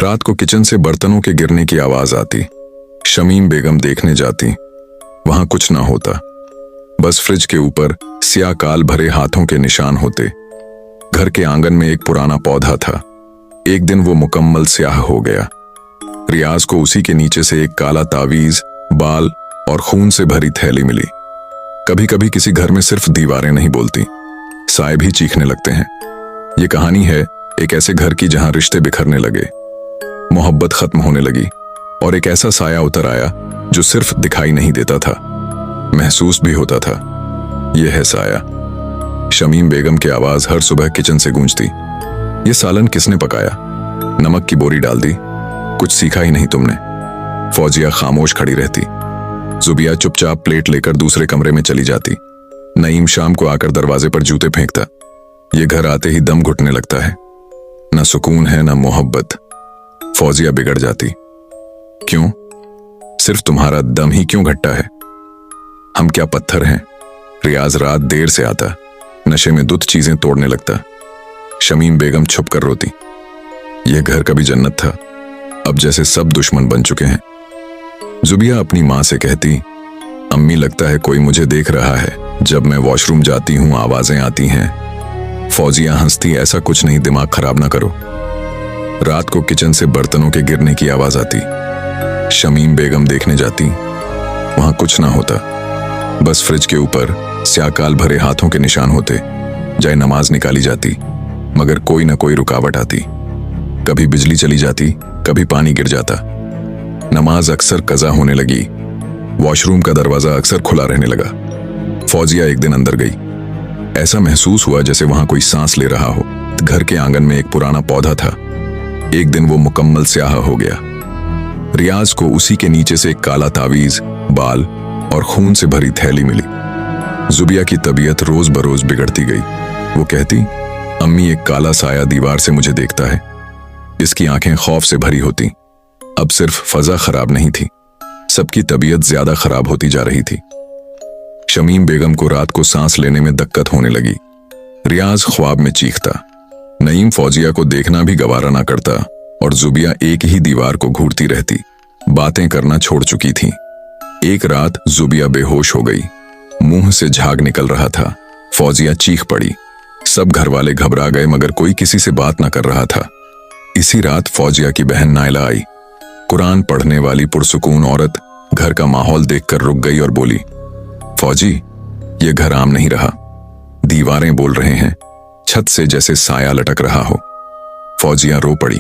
रात को किचन से बर्तनों के गिरने की आवाज आती। शमीम बेगम देखने जाती। वहां कुछ ना होता, बस फ्रिज के ऊपर स्याह काल भरे हाथों के निशान होते। घर के आंगन में एक पुराना पौधा था। एक दिन वो मुकम्मल स्याह हो गया। रियाज को उसी के नीचे से एक काला तावीज, बाल और खून से भरी थैली मिली। कभी कभी किसी घर में सिर्फ दीवारें नहीं बोलती, साए भी चीखने लगते हैं। ये कहानी है एक ऐसे घर की जहां रिश्ते बिखरने लगे, मोहब्बत खत्म होने लगी और एक ऐसा साया उतर आया जो सिर्फ दिखाई नहीं देता था, महसूस भी होता था। यह है साया। शमीम बेगम की आवाज हर सुबह किचन से गूंजती। ये सालन किसने पकाया? नमक की बोरी डाल दी? कुछ सीखा ही नहीं तुमने। फौजिया खामोश खड़ी रहती। जुबिया चुपचाप प्लेट लेकर दूसरे कमरे में चली जाती। नईम शाम को आकर दरवाजे पर जूते फेंकता। ये घर आते ही दम घुटने लगता है। न सुकून है न मोहब्बत। फौजिया बिगड़ जाती। क्यों? सिर्फ तुम्हारा दम ही क्यों घटता है? हम क्या पत्थर हैं? रियाज रात देर से आता, नशे में दुध चीजें तोड़ने लगता। शमीम बेगम छुप कर रोती। यह घर कभी जन्नत था, अब जैसे सब दुश्मन बन चुके हैं। जुबिया अपनी माँ से कहती, अम्मी लगता है कोई मुझे देख रहा है। जब मैं वॉशरूम जाती हूँ आवाजें आती हैं। फौजिया हंसती, ऐसा कुछ नहीं, दिमाग खराब ना करो। रात को किचन से बर्तनों के गिरने की आवाज आती। शमीम बेगम देखने जाती। वहां कुछ ना होता, बस फ्रिज के ऊपर स्याकाल भरे हाथों के निशान होते। जाए नमाज निकाली जाती, मगर कोई ना कोई रुकावट आती। कभी बिजली चली जाती, कभी पानी गिर जाता। नमाज अक्सर कज़ा होने लगी। वॉशरूम का दरवाजा अक्सर खुला रहने लगा। फौजिया एक दिन अंदर गई। ऐसा महसूस हुआ जैसे वहां कोई सांस ले रहा हो। घर के आंगन में एक पुराना पौधा था। एक दिन वो मुकम्मल स्याह हो गया। रियाज को उसी के नीचे से एक काला तावीज, बाल और खून से भरी थैली मिली। जुबिया की तबीयत रोज बरोज बिगड़ती गई। वो कहती, अम्मी एक काला साया दीवार से मुझे देखता है। इसकी आंखें खौफ से भरी होती। अब सिर्फ फजा खराब नहीं थी, सबकी तबीयत ज्यादा खराब होती जा रही थी। शमीम बेगम को रात को सांस लेने में दिक्कत होने लगी। रियाज ख्वाब में चीखता। नईम फौजिया को देखना भी गवारा ना करता और जुबिया एक ही दीवार को घूरती रहती। बातें करना छोड़ चुकी थी। एक रात जुबिया बेहोश हो गई। मुंह से झाग निकल रहा था। फौजिया चीख पड़ी। सब घर वाले घबरा गए, मगर कोई किसी से बात ना कर रहा था। इसी रात फौजिया की बहन नायला आई। कुरान पढ़ने वाली पुरसुकून औरत घर का माहौल देखकर रुक गई और बोली, फौजी, ये घर आम नहीं रहा। दीवारें बोल रहे हैं, छत से जैसे साया लटक रहा हो। फौजिया रो पड़ी।